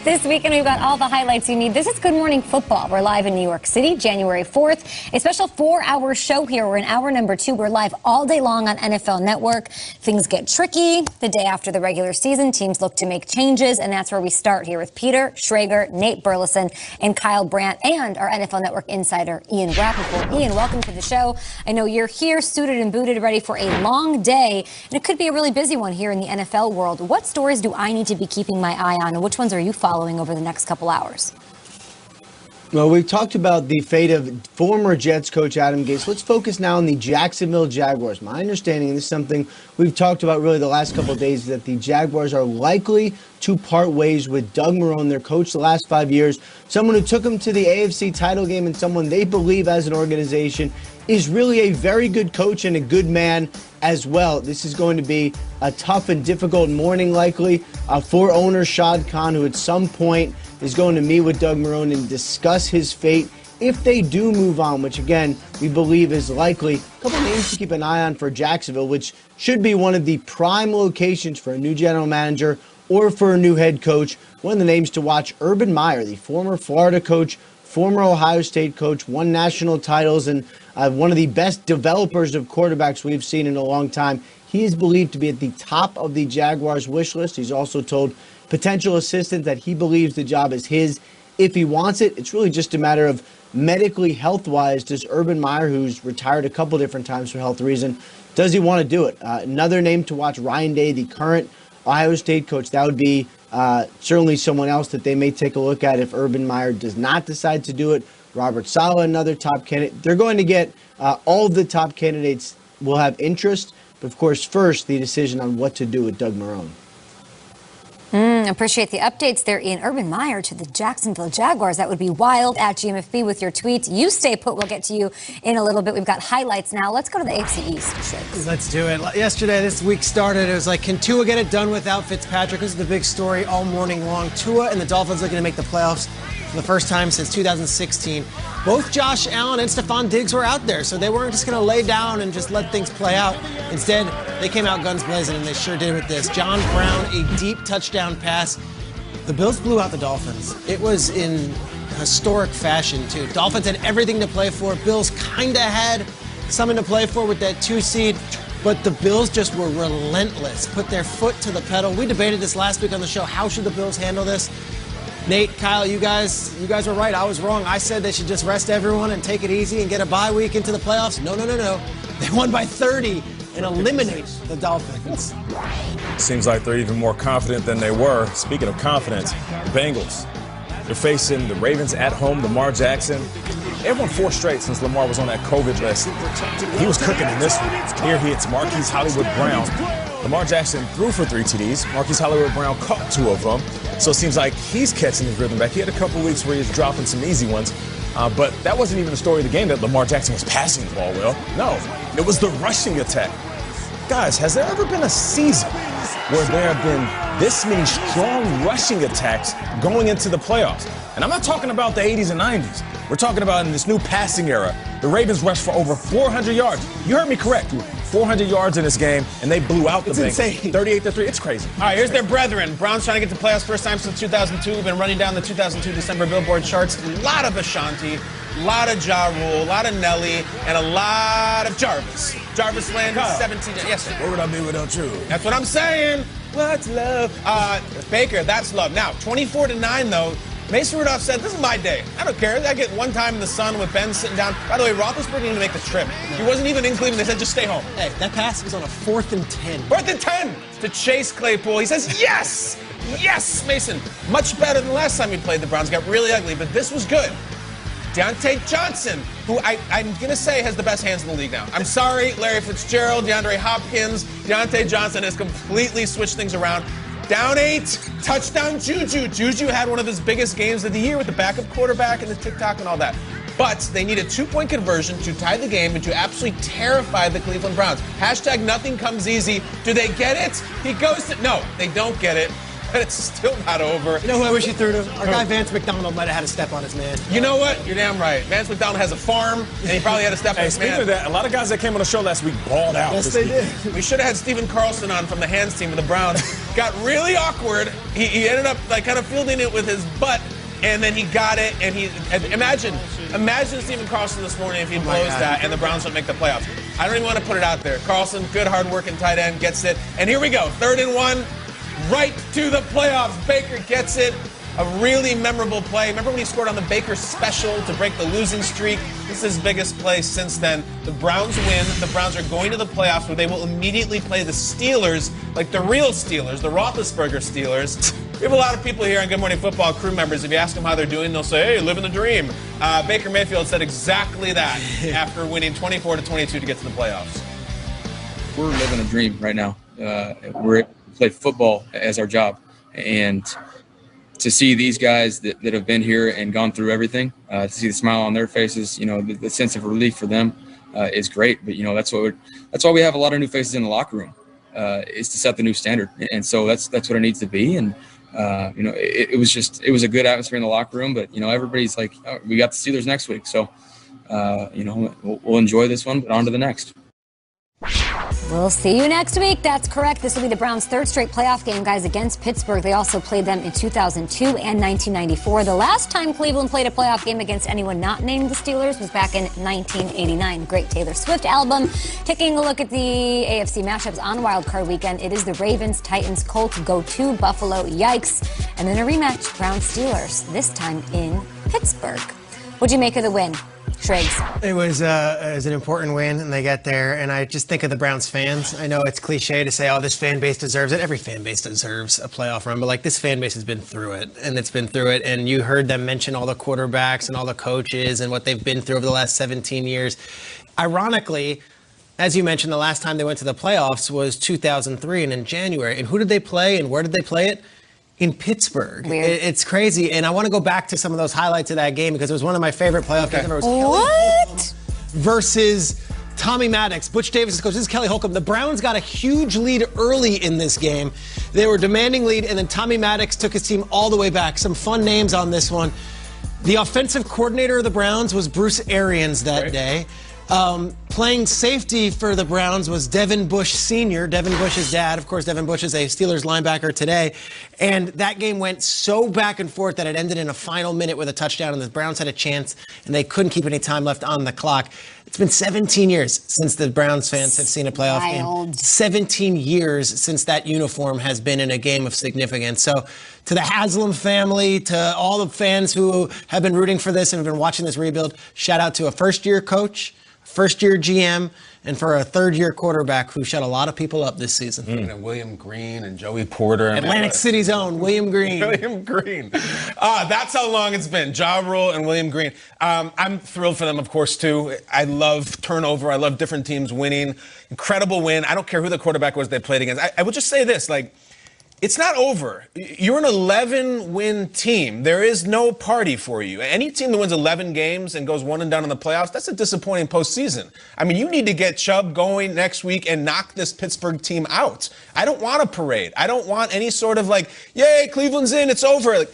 This weekend, we've got all the highlights you need. This is Good Morning Football. We're live in New York City, January 4th. A special 4-hour show here. We're in hour number 2. We're live all day long on NFL Network. Things get tricky. The day after the regular season, teams look to make changes, and that's where we start here with Peter Schrager, Nate Burleson, and Kyle Brandt, and our NFL Network insider, Ian Rappaport. Ian, welcome to the show. I know you're here, suited and booted, ready for a long day, and it could be a really busy one here in the NFL world. What stories do I need to be keeping my eye on, and which ones are you following over the next couple hours? Well, we've talked about the fate of former Jets coach Adam Gase. Let's focus now on the Jacksonville Jaguars. My understanding, and this is something we've talked about really the last couple of days, is that the Jaguars are likely to part ways with Doug Marrone, their coach the last 5 years, someone who took them to the AFC title game and someone they believe as an organization is really a very good coach and a good man as well. This is going to be a tough and difficult morning likely for owner Shad Khan, who at some point is going to meet with Doug Marrone and discuss his fate if they do move on, which again, we believe is likely. A couple names to keep an eye on for Jacksonville, which should be one of the prime locations for a new general manager or for a new head coach. One of the names to watch, Urban Meyer, the former Florida coach, former Ohio State coach, won national titles, and one of the best developers of quarterbacks we've seen in a long time. He is believed to be at the top of the Jaguars' wish list. He's also told potential assistants that he believes the job is his if he wants it. It's really just a matter of medically, health-wise, does Urban Meyer, who's retired a couple different times for health reason, does he want to do it? Another name to watch, Ryan Day, the current Ohio State coach. That would be certainly someone else that they may take a look at if Urban Meyer does not decide to do it. Robert Saleh, another top candidate. They're going to get all of the top candidates will have interest, but of course, first, the decision on what to do with Doug Marrone. Appreciate the updates there, Ian. Urban Meyer to the Jacksonville Jaguars. That would be wild. At GMFB with your tweets. You stay put. We'll get to you in a little bit. We've got highlights now. Let's go to the AFC East. Let's do it. Yesterday, this week started. It was like, can Tua get it done without Fitzpatrick? This is the big story all morning long. Tua and the Dolphins looking to make the playoffs for the first time since 2016. Both Josh Allen and Stephon Diggs were out there, so they weren't just going to lay down and just let things play out. Instead, they came out guns blazing, and they sure did with this. John Brown, a deep touchdown pass. The Bills blew out the Dolphins. It was in historic fashion, too. Dolphins had everything to play for. Bills kind of had something to play for with that 2 seed, but the Bills just were relentless, put their foot to the pedal. We debated this last week on the show. How should the Bills handle this? Nate, Kyle, you guys were right. I was wrong. I said they should just rest everyone and take it easy and get a bye week into the playoffs. No. They won by 30 and eliminate the Dolphins. Seems like they're even more confident than they were. Speaking of confidence, the Bengals. They're facing the Ravens at home, Lamar Jackson. They've won 4 straight since Lamar was on that COVID list. He was cooking in this one. Here he hits Marquise Hollywood Brown. Lamar Jackson threw for 3 TDs. Marquise Hollywood Brown caught 2 of them. So it seems like he's catching his rhythm back. He had a couple weeks where he was dropping some easy ones. But that wasn't even the story of the game, that Lamar Jackson was passing the ball well. No, it was the rushing attack. Guys, has there ever been a season where there have been this many strong rushing attacks going into the playoffs? And I'm not talking about the 80s and 90s. We're talking about in this new passing era. The Ravens rushed for over 400 yards. You heard me correct. 400 yards in this game, and they blew out the Bengals. 38-3. It's crazy. All right, here's their brethren. Browns trying to get to playoffs first time since 2002. We've been running down the 2002 December Billboard charts. A lot of Ashanti, a lot of Ja Rule, a lot of Nelly, and a lot of Jarvis. Jarvis landed 17. Yes, sir. Where would I be without you? That's what I'm saying. What's love? Baker, that's love. Now, 24-9, though. Mason Rudolph said, this is my day. I don't care. I get one time in the sun with Ben sitting down. By the way, Roethlisberger didn't make the trip. He wasn't even in Cleveland. They said, just stay home. Hey, that pass was on a 4th and 10. 4th and 10 to Chase Claypool. He says, yes! Yes, Mason. Much better than last time we played the Browns. Got really ugly, but this was good. Deontay Johnson, who I'm going to say has the best hands in the league now. I'm sorry, Larry Fitzgerald, DeAndre Hopkins. Deontay Johnson has completely switched things around. Down 8, touchdown Juju. Juju had one of his biggest games of the year with the backup quarterback and the TikTok and all that. But they need a 2-point conversion to tie the game and to absolutely terrify the Cleveland Browns. Hashtag nothing comes easy. Do they get it? He goes to, no, they don't get it. but it's still not over. You know who I wish he threw to? Our guy Vance McDonald might have had a step on his man. You know what? You're damn right. Vance McDonald has a farm, and he probably had a step on his man. Speaking of that, a lot of guys that came on the show last week balled out. Yes, they did. We should have had Steven Carlson on from the hands team of the Browns. Got really awkward. He ended up like kind of fielding it with his butt, and then he got it. And imagine Steven Carlson this morning if he blows that and the Browns don't make the playoffs. I don't even want to put it out there. Carlson, good hard-working tight end, gets it. And here we go, 3rd and 1, right to the playoffs. Baker gets it. A really memorable play. Remember when he scored on the Baker special to break the losing streak? This is his biggest play since then. The Browns win. The Browns are going to the playoffs where they will immediately play the Steelers, like the real Steelers, the Roethlisberger Steelers. We have a lot of people here on Good Morning Football, crew members. If you ask them how they're doing, they'll say, hey, living the dream. Baker Mayfield said exactly that after winning 24-22 to get to the playoffs. We're living a dream right now. We play football as our job. And to see these guys that have been here and gone through everything, to see the smile on their faces, the sense of relief for them is great. But, that's why we have a lot of new faces in the locker room, is to set the new standard. And so that's what it needs to be. And, it was a good atmosphere in the locker room, but, everybody's like, oh, we got the Steelers next week. So, we'll enjoy this one, but on to the next. We'll see you next week. That's correct. This will be the Browns' 3rd straight playoff game, guys, against Pittsburgh. They also played them in 2002 and 1994. The last time Cleveland played a playoff game against anyone not named the Steelers was back in 1989. Great Taylor Swift album. Taking a look at the AFC matchups on Wild Card Weekend, it is the Ravens, Titans, Colts go to Buffalo. Yikes. And then a rematch, Browns-Steelers, this time in Pittsburgh. What'd you make of the win? Shriggs. It was an important win, and they get there. And I just think of the Browns fans. I know it's cliche to say, oh, this fan base deserves it. Every fan base deserves a playoff run. But, like, this fan base has been through it, and it's been through it. And you heard them mention all the quarterbacks and all the coaches and what they've been through over the last 17 years. Ironically, as you mentioned, the last time they went to the playoffs was 2003 and in January. And who did they play and where did they play it? In Pittsburgh. Weird. It's crazy. And I want to go back to some of those highlights of that game because it was one of my favorite playoff games ever. It was Kelly Holcomb versus Tommy Maddox. Butch Davis' coach. This is Kelly Holcomb. The Browns got a huge lead early in this game. They were demanding lead, and then Tommy Maddox took his team all the way back. Some fun names on this one. The offensive coordinator of the Browns was Bruce Arians that day. Playing safety for the Browns was Devin Bush Sr., Devin Bush's dad. Of course, Devin Bush is a Steelers linebacker today. And that game went so back and forth that it ended in a final minute with a touchdown, and the Browns had a chance, and they couldn't keep any time left on the clock. It's been 17 years since the Browns fans have seen a playoff game. 17 years since that uniform has been in a game of significance. So to the Haslam family, to all the fans who have been rooting for this and have been watching this rebuild, shout out to a first-year coach, first-year GM, and for a third-year quarterback who shut a lot of people up this season. And William Green and Joey Porter. Atlantic City's own William Green. William Green. That's how long it's been. Ja Rule and William Green. I'm thrilled for them, of course, too. I love turnover. I love different teams winning. Incredible win. I don't care who the quarterback was they played against. I would just say this, it's not over. You're an 11-win team. There is no party for you. Any team that wins 11 games and goes 1 and done in the playoffs, that's a disappointing postseason. I mean, you need to get Chubb going next week and knock this Pittsburgh team out. I don't want a parade. I don't want any sort of yay, Cleveland's in, it's over.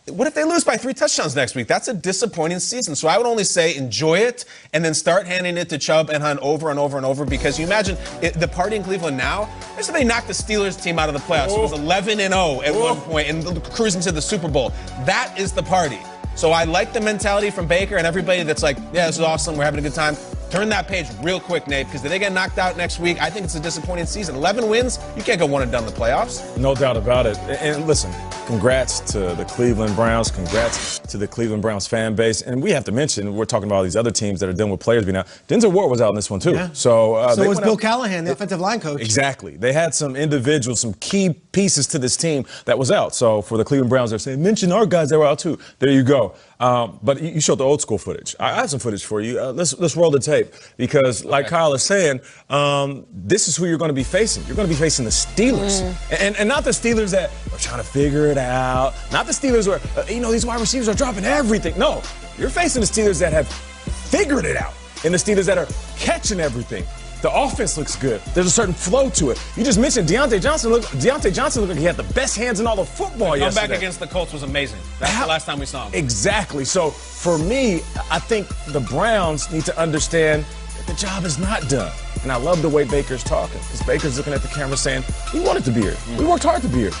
What if they lose by 3 touchdowns next week? That's a disappointing season. So I would only say enjoy it and then start handing it to Chubb and Hunt over and over and over, because you imagine the party in Cleveland now. There's they knocked the Steelers team out of the playoffs. It was 11-0 at one point and cruising to the Super Bowl. That is the party. So I like the mentality from Baker and everybody that's like, yeah, this is awesome. We're having a good time. Turn that page real quick, Nate, because if they get knocked out next week, I think it's a disappointing season. 11 wins, you can't go 1 and done in the playoffs. No doubt about it. And listen, congrats to the Cleveland Browns. Congrats to the Cleveland Browns fan base. And we have to mention, we're talking about all these other teams that are dealing with players being out. Denzel Ward was out in this one, too. Yeah. So was Bill Callahan, the offensive line coach. Exactly. They had some individuals, some key pieces to this team that was out. So for the Cleveland Browns, they're saying, mention our guys that were out, too. There you go. But you showed the old school footage. I have some footage for you. Let's roll the tape, because like Kyle is saying, this is who you're going to be facing. You're going to be facing the Steelers. And not the Steelers that are trying to figure it out. Not the Steelers where, these wide receivers are dropping everything. No, you're facing the Steelers that have figured it out, and the Steelers that are catching everything. The offense looks good. There's a certain flow to it. You just mentioned Deontay Johnson. Deontay Johnson looked like he had the best hands in all of football yesterday. Comeback against the Colts was amazing. That's the last time we saw him. Exactly. So for me, I think the Browns need to understand that the job is not done. And I love the way Baker's talking, because Baker's looking at the camera saying, we wanted to be here. We worked hard to be here,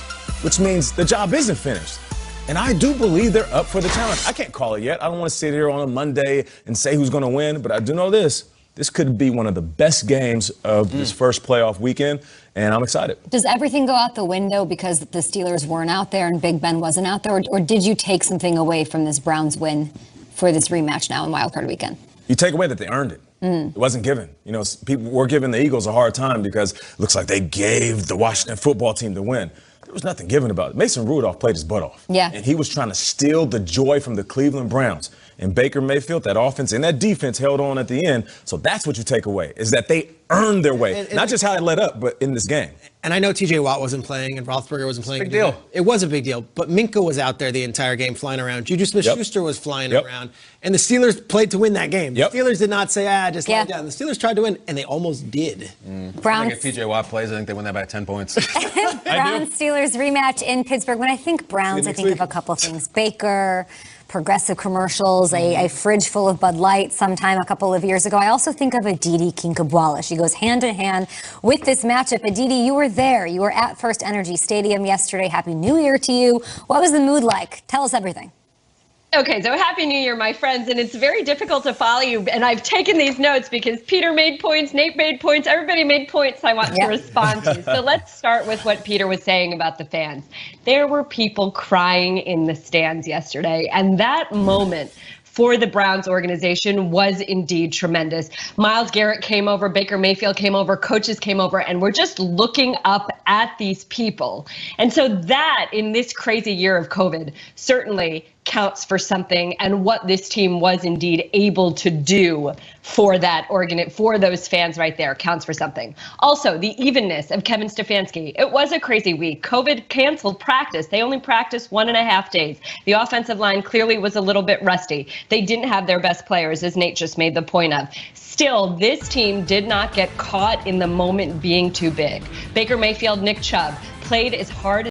which means the job isn't finished. And I do believe they're up for the challenge. I can't call it yet. I don't want to sit here on a Monday and say who's going to win, but I do know this. This could be one of the best games of this first playoff weekend, and I'm excited. Does everything go out the window because the Steelers weren't out there and Big Ben wasn't out there, or did you take something away from this Browns win for this rematch now in Wild Card Weekend? You take away that they earned it. It wasn't given. You know, people were giving the Eagles a hard time because it looks like they gave the Washington football team the win. There was nothing given about it. Mason Rudolph played his butt off. Yeah. And he was trying to steal the joy from the Cleveland Browns. And Baker Mayfield, that offense and that defense held on at the end. So that's what you take away, is that they earned their way. Not just how they let up, but in this game. And I know T.J. Watt wasn't playing and Roethlisberger wasn't playing. Big deal. It was a big deal. But Minka was out there the entire game flying around. Juju Smith-Schuster was flying around. And the Steelers played to win that game. The Steelers did not say, just lay it down. The Steelers tried to win, and they almost did. Browns. I think if T.J. Watt plays, I think they win that by 10 points. Browns-Steelers rematch in Pittsburgh. When I think Browns, I think of a couple of things. Baker, progressive commercials, a fridge full of Bud Light sometime a couple of years ago. I also think of Aditi Kinkhabwala. She goes hand in hand with this matchup. Aditi, you were there. You were at First Energy Stadium yesterday. Happy New Year to you. What was the mood like? Tell us everything. Okay, so Happy New Year, my friends, and it's very difficult to follow you, and I've taken these notes because Peter made points, Nate made points, everybody made points I want to respond to. So let's start with what Peter was saying about the fans. There were people crying in the stands yesterday, and that moment for the Browns organization was indeed tremendous. Myles Garrett came over, Baker Mayfield came over, coaches came over, and we're just looking up at these people. And so that, in this crazy year of COVID, certainly counts for something, and what this team was indeed able to do for that for those fans right there counts for something. Also, the evenness of Kevin Stefanski. It was a crazy week. COVID canceled practice. They only practiced 1.5 days. The offensive line clearly was a little bit rusty. They didn't have their best players, as Nate just made the point of. Still, this team did not get caught in the moment being too big. Baker Mayfield, Nick Chubb played as hard as